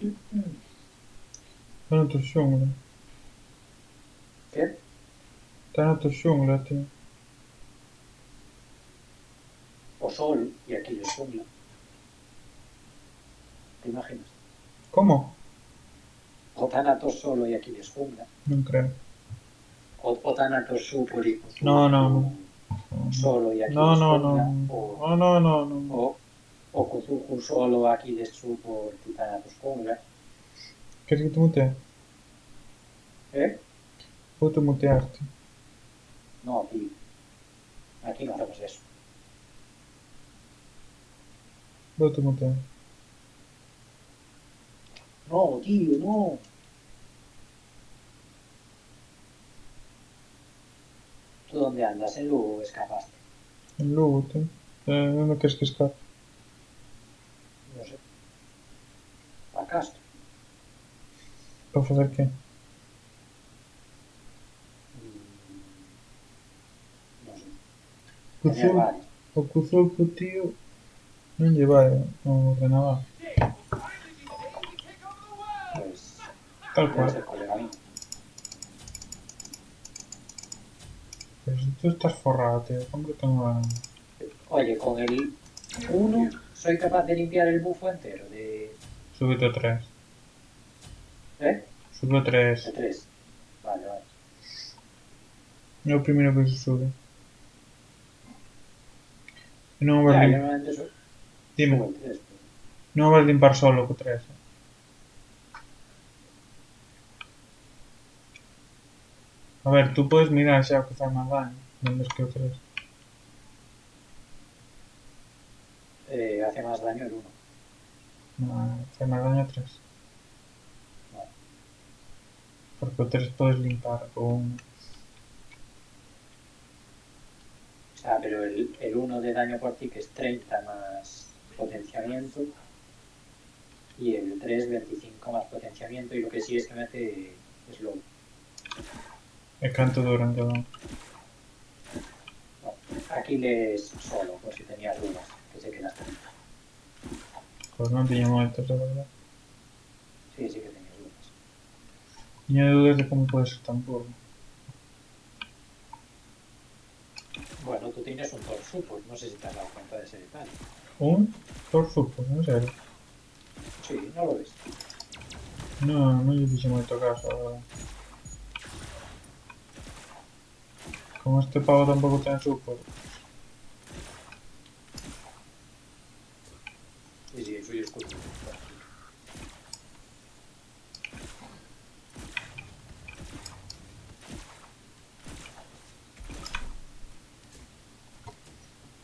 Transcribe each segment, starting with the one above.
Está na tua xungla. ¿Qué? Está na tua xungla, tío. O sol y aquí es jungla. ¿Te imaginas? Como? O Thanatos solo y aquí es jungla. Non creo. O Thanatos super y No, no, no. solo y aquí No, es no, no. jungla. No, no, no, no. O, o Kuzuku solo aquí de por Thanatos jungla. Queres que te mutee? ¿Eh? Vou-te mutear, tío. No, tío. Aquí no hacemos eso. Vou-te mutear. No, tío, no. ¿Tú dónde andas? ¿En Lugo escapaste? En Lugo, tío. Onde queres que escape? No sé. ¿A Castro? Para fazer quê? No sé. O Tener bares. Cuzuco, tío, non lle vai ao ordenador. Pues Tal debe cual. ser colega mío. Pero si tú estás forrado, tío, cómprate una... Oye, con el uno soy capaz de limpiar el bufo entero de... Súbete a 3. ¿Eh? Sube a 3. De 3. Vale, vale. É o primeiro que se sube. E non o vas Ya, yo limpar. normalmente Dime. subo el 3. Pero... Non o vas limpar solo co 3. A ver, tú podes mirar xa o que fai máis daño. Non ves que o 3. Hace más daño el uno. Non, fai máis daño o 3. No. Porque o 3 podes limpar o 1. O sea, pero el 1 de daño por ti que es 30 más potenciamiento y el 3 25 más potenciamiento y lo que sí es que me hace slow. E canto duran cada un. Bueno, aquí lees solo, por si tenías dudas, que sé que las tenías. Pois non tiña moitas, a verdade. Sí, sí que tenías dudas. Tiña dudas de como pode ser tan burro. Bueno, tú tienes un Thor Support, no sé si te has dado cuenta de ese detalle. Un? Por supo, en serio. Sí, no lo ves. Non, non lle fixe moito caso, a verdade. Como este pavo tampouco ten support. Sí, sí, soy escudo.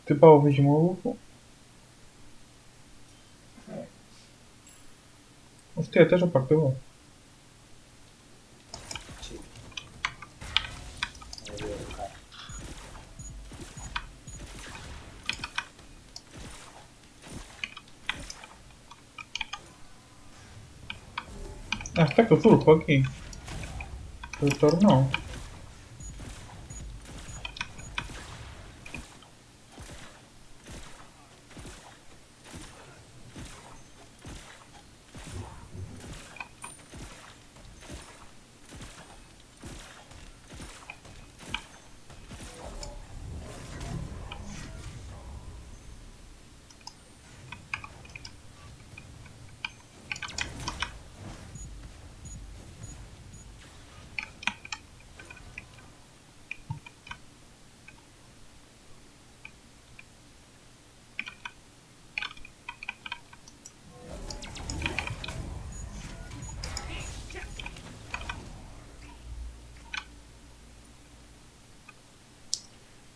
Este pavo fixe mo bufo. Hostia, tes o parte bo. Sí, me debió educar. Ah, está co Zulfo aquí. Retornou.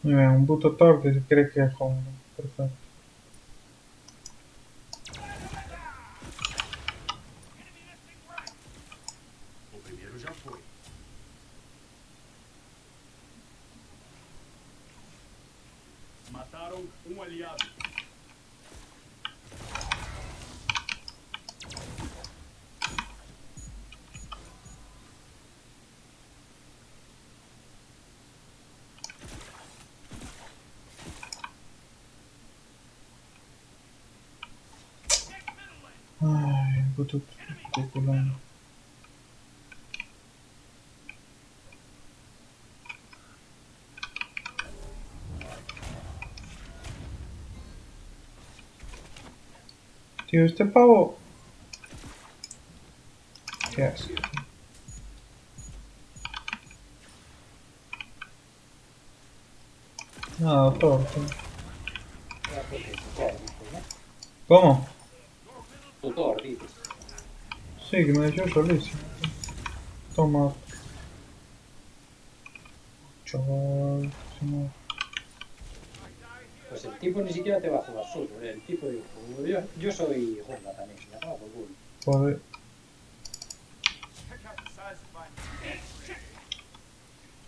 Moi ben, un puto Thor que se cree que é Honda. Perfecto. O primeiro já foi. Mataram um aliado. Ai, puto cuculón. Tío, este pavo... ¿Qué hace? Nada, torto. Ya, porque tutor, dices, ¿no? ¿Cómo? Tutor, dices. Sí, que me dejó solísimo. Toma. Chaval. Si no... Pues el tipo ni siquiera te va a jugar solo. El tipo dijo, yo soy jungla también, me toma por culo. Joder.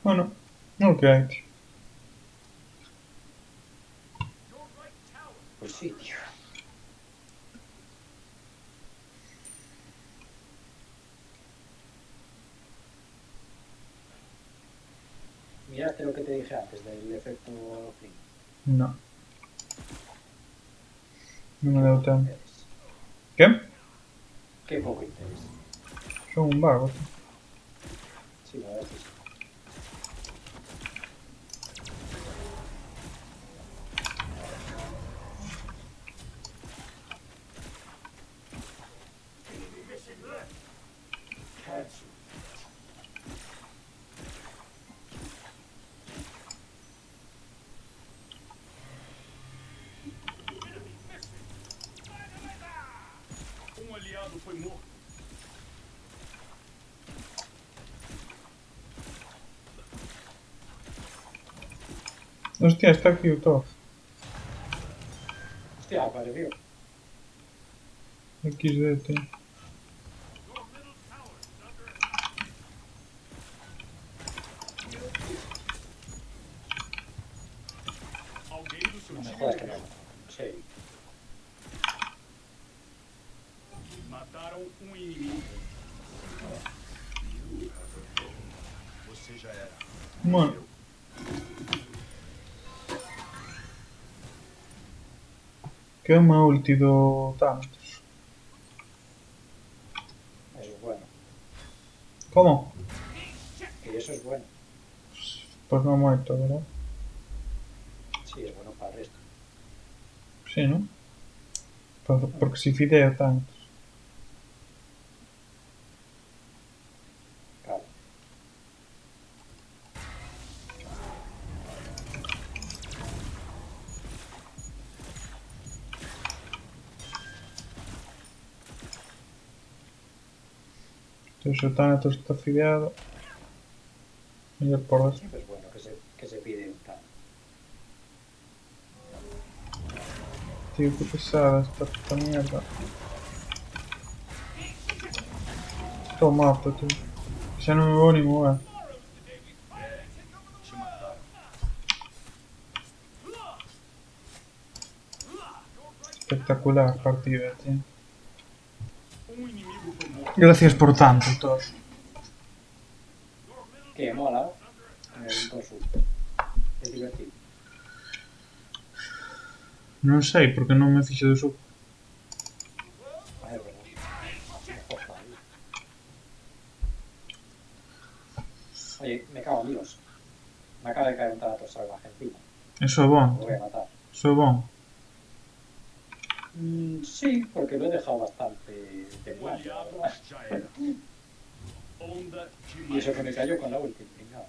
Bueno, ok, tío. Pues sí, tío. Miraste lo que te dije antes del efecto Flynn. No, no me Qué da poco tanto. interés. ¿Qué? Qué poco interés. Son un vago, tío. Sí, la verdad es que sí. Um aliado foi morto. Hostia, está aquí todo. Hostia, apareció. XD, tío. Alguém do seu No me time jodas que no. morreu. En serio. Mataram um inimigo. Você já era. Bueno. Que é uma ulti do Thanatos. Eso es bueno. Como? Que eso es bueno. Pues no ha muerto, ¿verdad? Sí, es bueno para el resto. Sí, ¿no? Porque si fideo Thanatos. Claro. Entonces o Thanatos está fideado. Y el por eso. Siempre es bueno que se pide un tal. Tío, qué pesada esta puta mierda. Esto mato, tío. Ya no me voy ni mover. Te mataram. Espectacular partida, tío. Um inimigo foi morto. Gracias por tanto, Thor. Que mola. Un consul. Es divertido. Non sei, porque non me fixo de suco. A ver, verdad. Mejor todavía. Oye, me cago en Dios. Me acaba de caer un Thanatos salvaje encima. Eso é bon, Lo voy tío. a matar. Eso é bon. Sí, porque lo he dejado bastante Um temblando, la aliado verdad. já era. Onda de Y eso que me cayó con la ulti, pringao.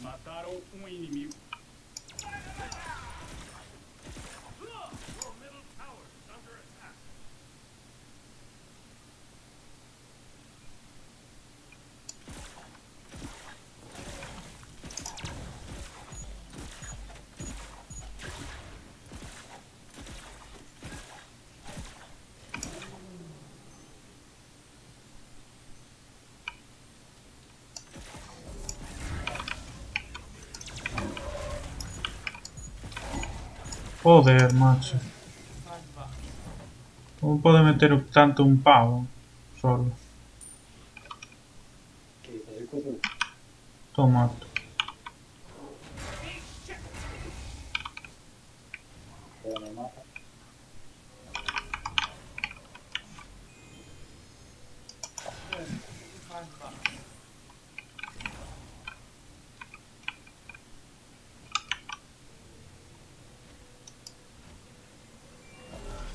Mataram um inimigo. Joder, macho. Como pode meter tanto un pavo? Solo. ¿Qué dices? El Cthulhu. Toma. Pero me mata.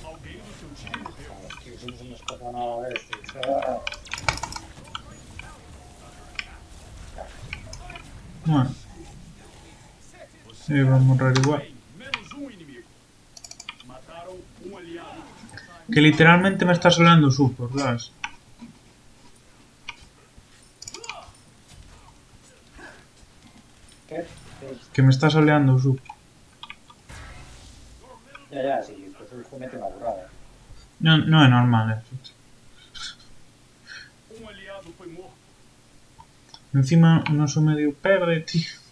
Alguém do seu time morreu. Que os nos costan a ver si Bueno. Sí, vamos a morrer igual. Bem, menos um inimigo. Mataram um aliado. Que literalmente me está soleando super, ¿sabes? ¿Qué? Que me está soleando super. Ya, sí, pues el comete una burrada. No, no es normal eso. Um aliado foi morto. Encima no se medio perde, tío.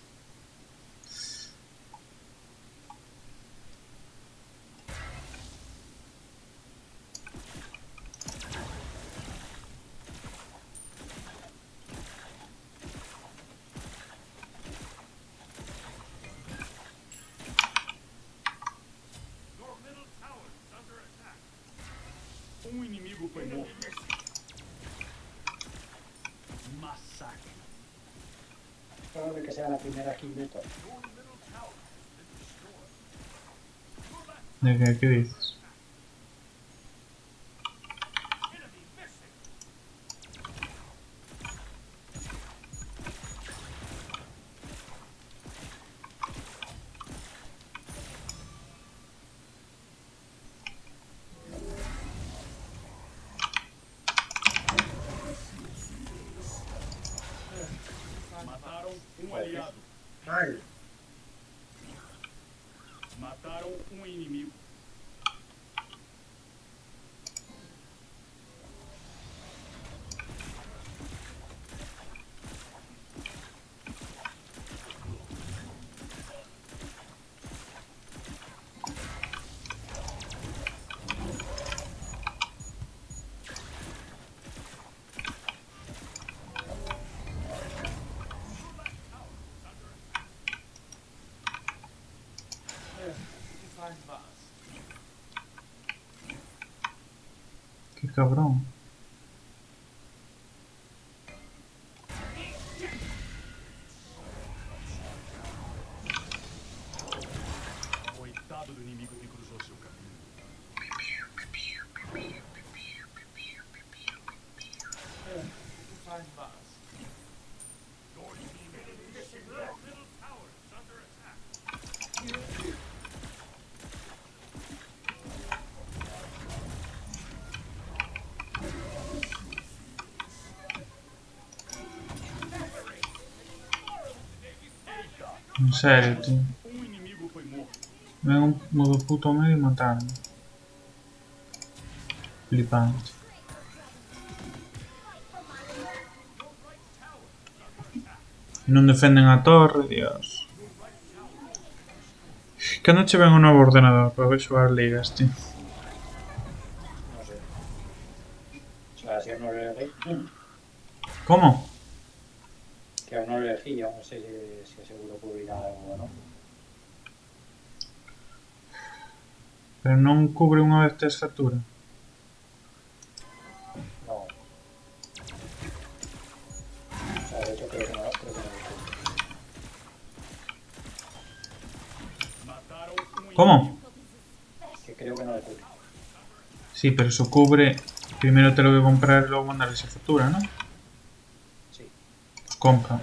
Um inimigo foi morto. Massacre. Probable que sea la primera kill de todo. ¿De qué dices? Mataram um aliado. Mal. Mataram um inimigo. Qué cabrón. Coitado do inimigo que cruzou seu caminho. En serio, tío. Um inimigo foi morto. Ven un modo puto medio y matarme. Flipante. Non defenden a torre, Dios. Que anoche ven un novo ordenador para xogar ligas, tío. No sé. O sea, si aún no lo elegí. Como? Que aún no lo elegí, aún no sé si seguro cubrirá algo o no. Pero non cubre unha vez tes factura. No. O sea, de hecho creo que no lo cubre. Mataram um Como? Que creo que no lo cubre. Sí, pero eso cubre... Primero te lo que comprar y luego mandar esa factura, ¿no? Sí. Pues compra.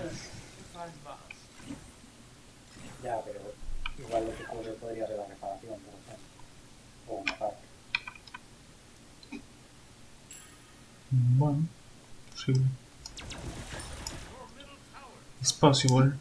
Ya, pero igual lo que cubre podría ser la reparación, por ejemplo. O una parte. Bueno, posible. It's possible.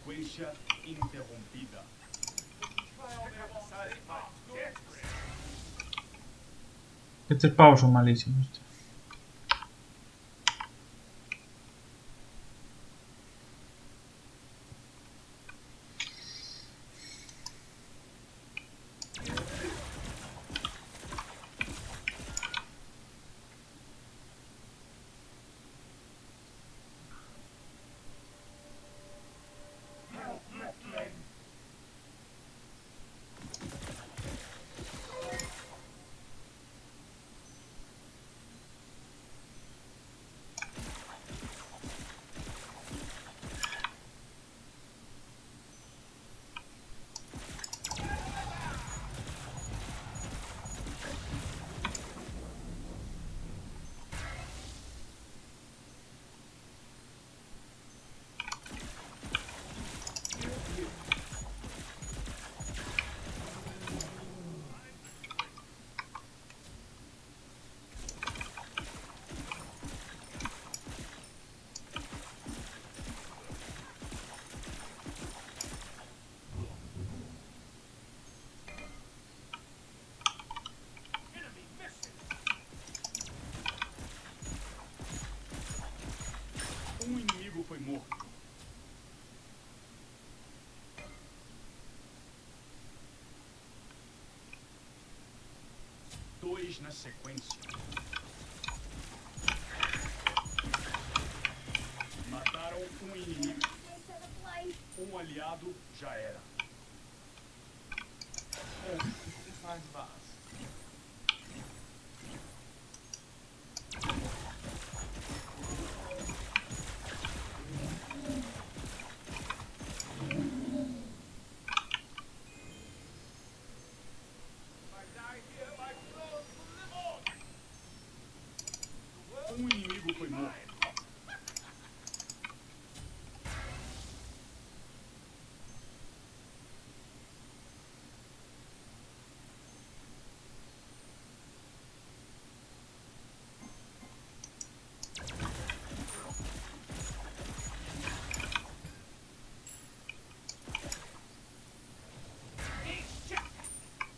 Sequência interrompida. Estos pavos son malísimos, tío. Inimigo foi morto. Dois na sequência. Mataram inimigo. Aliado já era. Inimigo foi morto.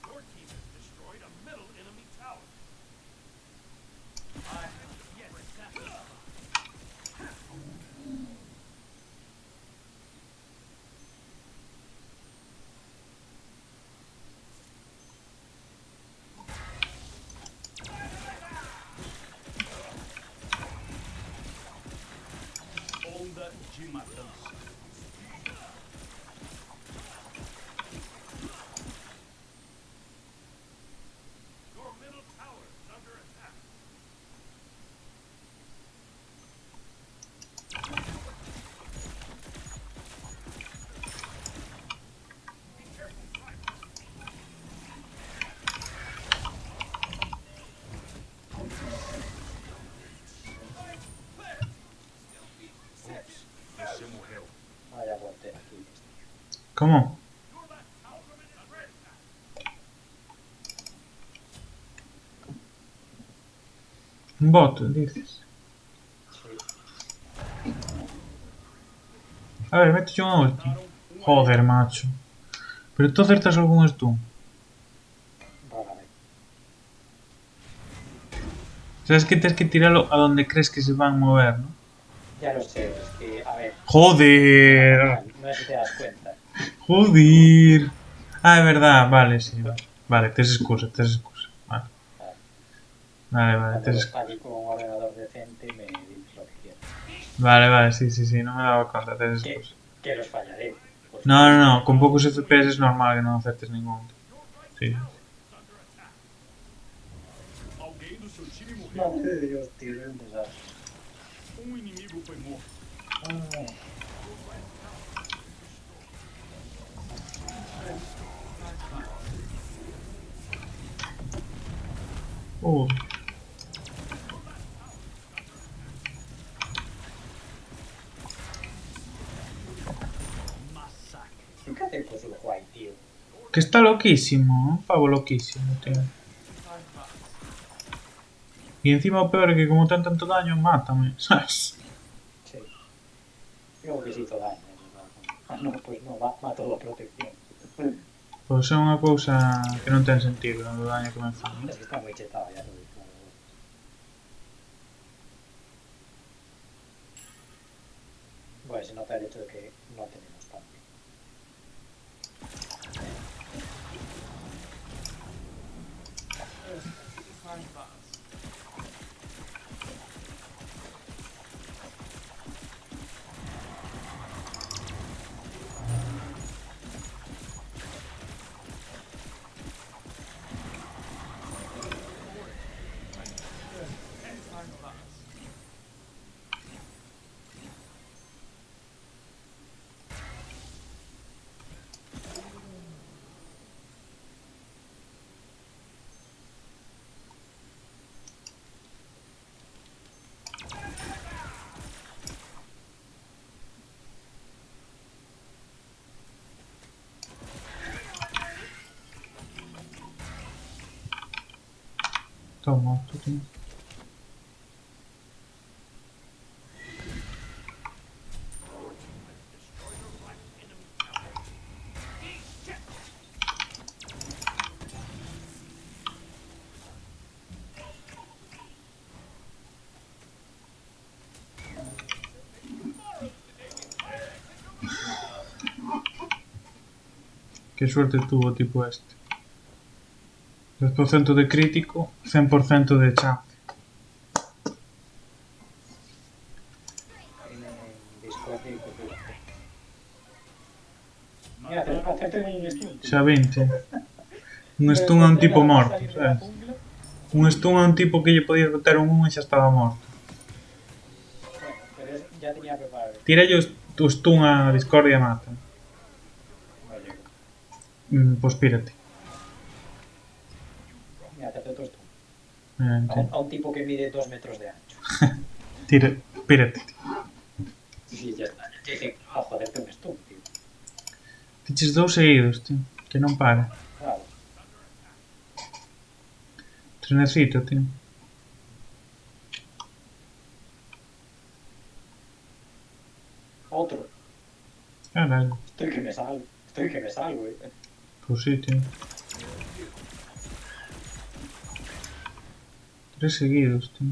Your team has destroyed a middle enemy tower. Onda de matança. Your middle tower is under attack. Be careful, Cypher. Ops, você morreu. Vaya guantera aquí. ¿Cómo? Your left tower is under attack. Un bot, dices. Sí. A ver, mete yo una ulti. Joder, macho. Pero tú acertas algún stun. Rara vez. ¿Sabes que tienes que tirarlo a donde crees que se van a mover, no? Ya lo sé, es que, a ver, Joder. no sé si te das cuenta. Joder. Ah, es verdad. Vale, sí. Vale, te excusa, te excusa. Vale. Vale, vale, Cuando te los excusa. falli con un ordenador decente me dices lo que quieras. Vale, vale, sí, sí, sí. No me daba cuenta, te excusa. Que los fallaré. Por No, no, supuesto. no. Con pocos FPS es normal que no acertes ninguno. Sí. Alguém do seu time morreu. Madre de Dios, tío, es un desastre. Inimigo foi morto. Ah, Massacre. ¿qué hace con su guay, tío? Que está loquísimo. Un pavo loquísimo, tío. Y encima lo peor es que como te dan tanto daño, mátame, ¿sabes? Sí. Creo que se hizo daño. Ah, no, pues no, va todo a protección. Pois é unha cousa que non ten sentido do daño que me fan, Es que está muy chetado, ya lo he visto. Bueno, se nota el hecho de que no tenemos tanque. Toma, tú tío. Que suerte tuvo tipo este. 10% de crítico, 100% de chance. En Discordia y copia. Mira, hacerte un stun. Xa 20. Un stun a un tipo morto, sabes? Un stun a un tipo que lle podías botar un 1 e xa estaba morto. Bueno, pero ya tenía preparado. Tira o stun a Discordia e mata. No llego. Pois pírate. Mira, te hace otro stun. Sí. A un tipo que mide 2 metros de ancho. Tira, pírate. Sí, ya está. Dije, a joderte un stun, tío. Tiches 2 seguidos, tío. Que non para. Claro. Trenecito, tío. Otro. Caralho. Estoy que me salgo. Estoy que me salgo, Pois sí, tío. 3 seguidos, tío.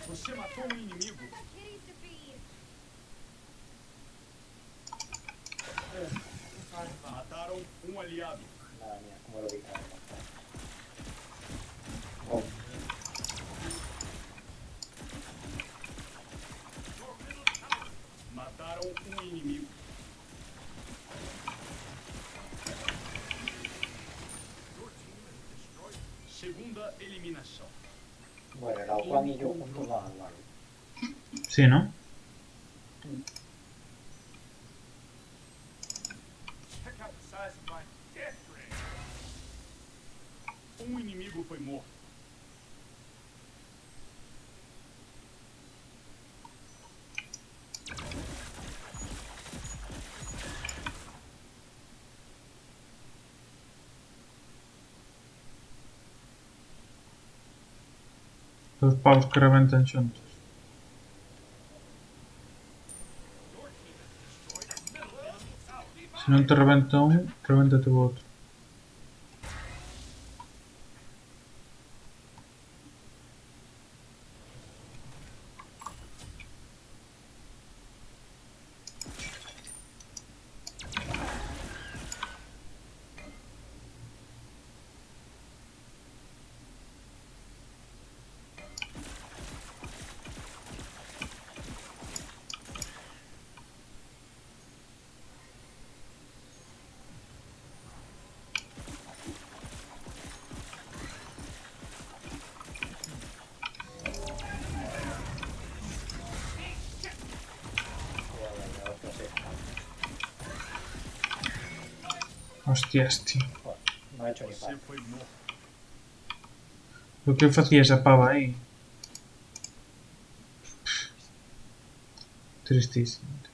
Você matou um inimigo. Mataram um aliado. Nada, mía, cómo lo quitaron. Oh, Mataram um inimigo. Segunda eliminação. bueno, era Juan y yo juntos van a jugar. Sí, ¿no? Check out the size of my death ray. Um inimigo foi morto. Dos paus que rebentan xuntos. Se non te rebenta un, rebentate o outro. Hostias, tío. Bueno, no ha hecho ni Você falta. foi morto. ¿Por qué hacía esa pava ahí? Tristísimo. Tío.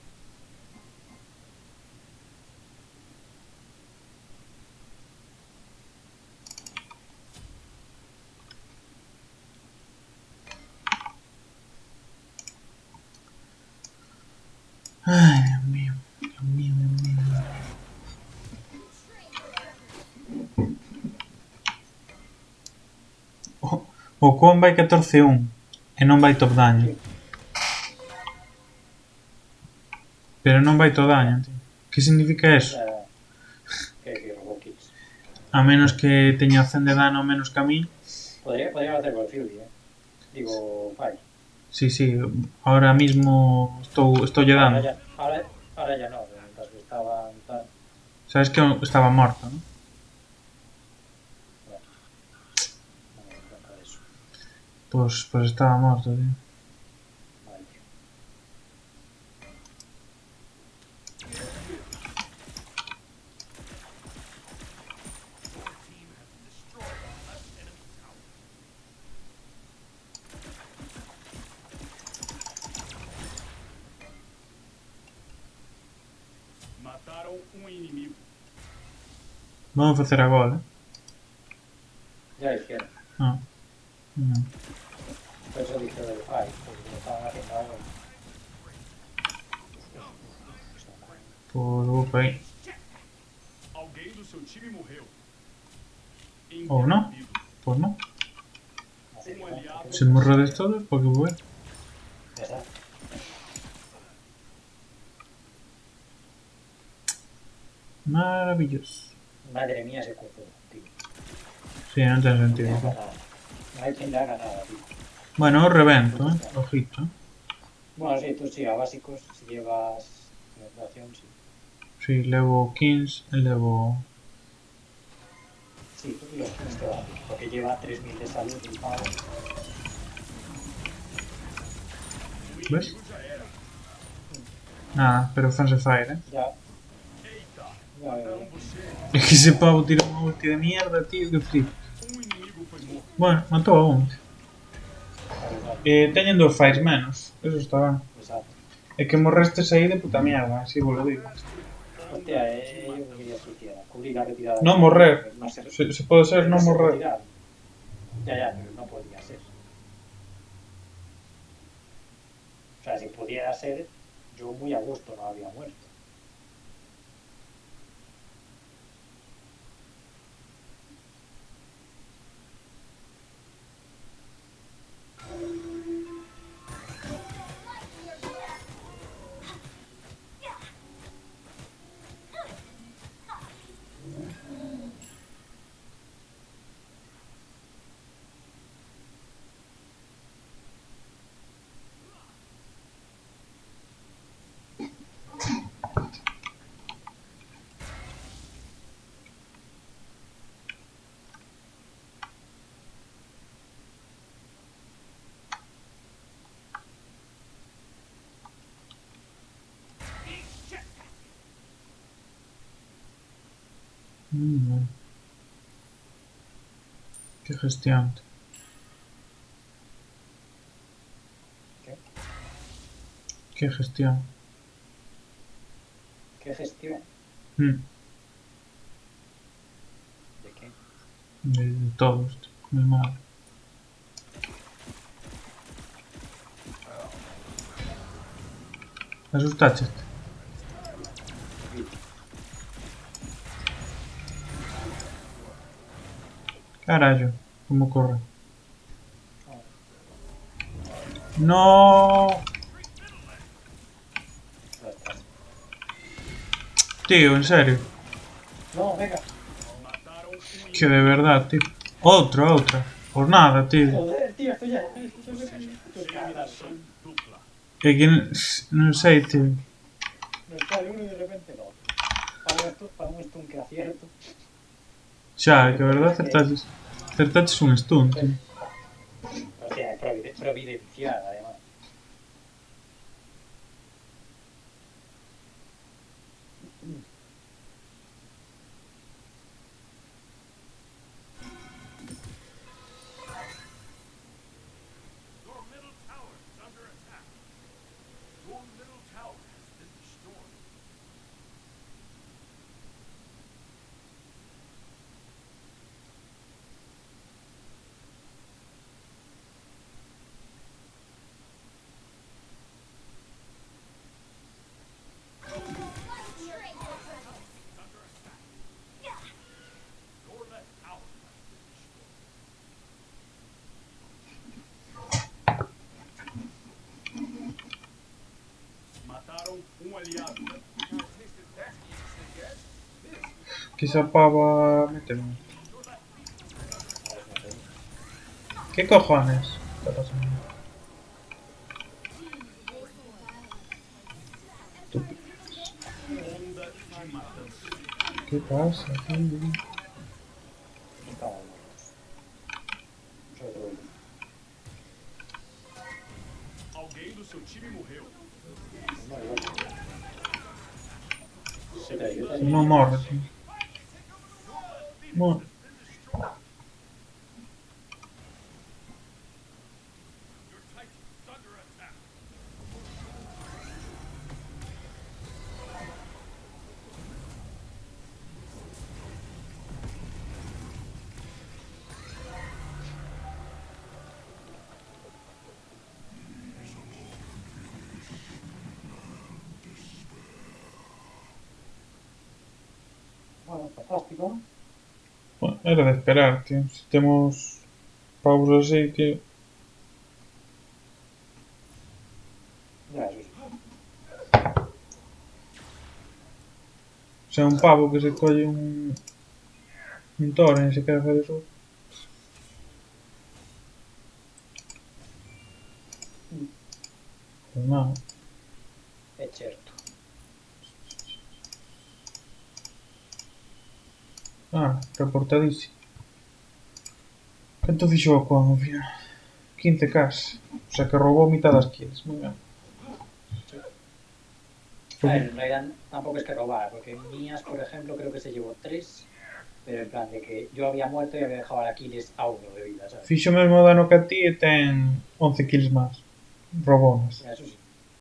Ay, Dios mío. Dios mío, Dios mío. Dios mío. O Kwon vai 14-1 e non vai top daño. Sí, Pero non vai top daño, tío. Que significa eso? ya, que robó kills. A menos que teña 100 de dano menos que a mí. Podría hacer por Fury, Digo, Fire. Sí, sí, ahora mismo estoy Ahora dando. ya, ahora ya no, mientras que estaban tal. Sabes que estaba muerto, ¿no? Bueno, no me doy cuenta de eso. Pues estaba muerto, tío. Vale, tío. Mataram um inimigo. Vamos a hacer a gol, ¿eh? Ya lo hicieron. Ah, no. Por eso dije lo del Fire, porque lo estaban haciendo algo. Pues vou para aí. Alguém do seu time morreu. Ou não? Interrompido. Pues no. Hacer Un aliado. Si morredes todos, porque bueno. Ya está. Maravilloso. Madre mía, ese cuerpo, tío. Sí, non ten No sentido. le haga Tío. nada. No hay quien le haga nada, tío. Bueno, os revento, ¿eh? Ojito. Bueno, sí, tú sí, a básicos, si llevas penetración, sí. Sí, levo 15 e levo... Sí, los tienes que dar, porque lleva 3000 de salud el pavo. O ¿Ves? inimigo já era. Nada, pero fanse fire, ¿eh? Ya, Eita, ya, mataram você. Es que ese pavo tira unha ulti de mierda, tío, que flipas. Um inimigo foi morto. Bueno, matou a un. Teñen 2 fires menos. Eso está ben. exacto. É que morrestes aí de puta mierda, así vos lo digo. Hostia, yo quería que hiciera, cubrir la retirada. No morrer. No sé, Se pode ser non se morrer. retirar. Ya, pero no podía ser. O sea, si pudiera ser, yo muy a gusto no había muerto. Mm. Qué gestión. ¿Qué? Qué gestión. ¿Qué gestión? Mm. ¿De qué? De todos, tío. Muy mal. Asustaste. Carallo, como corre. No, Ya estás. tío, en serio. No, venga. Mataram um inimigo. Que de verdad, tío. Otra. Por nada, tío. Joder, tío, esto ya. Eliminação dupla. Es que no sé, tío. Nos sale uno y de repente el otro. Para un stun que acierto. Xa, que de verdad acertaches un stun, tío. Hostia, providencial, además. Mataron un aliado. Quizá pava meterme. ¿Sabes? No sé. ¿Qué cojones está pasando? Onda de matança. ¿Qué pasa? Me cago en muertos. Sobre todo yo. Alguém do seu time morreu. Vale, vale. Sí, pero yo también. No morre, tío. Morre. Your Titan's under attack. Bueno, fantástico. Bueno, era de esperar, tío. Si temos pavos así, tío. Ya, eso sí. O sea, un pavo que se colle un toro e se queda fazer eso. Pues nada. Es cierto. Ah, reportadísimo. Canto fixo o Quan ao final? 15k. O sea que roubou mitad das kills. Moi ben. Sí. A ver, en realidad tampoco es que robara, porque mías, por ejemplo, creo que se llevó 3, pero en plan de que yo había muerto y había dejado a Aquiles a 1 de vida, ¿sabes? Fixo o mesmo dano que a ti e ten 11 kills máis. Robounas. Ya, eso sí.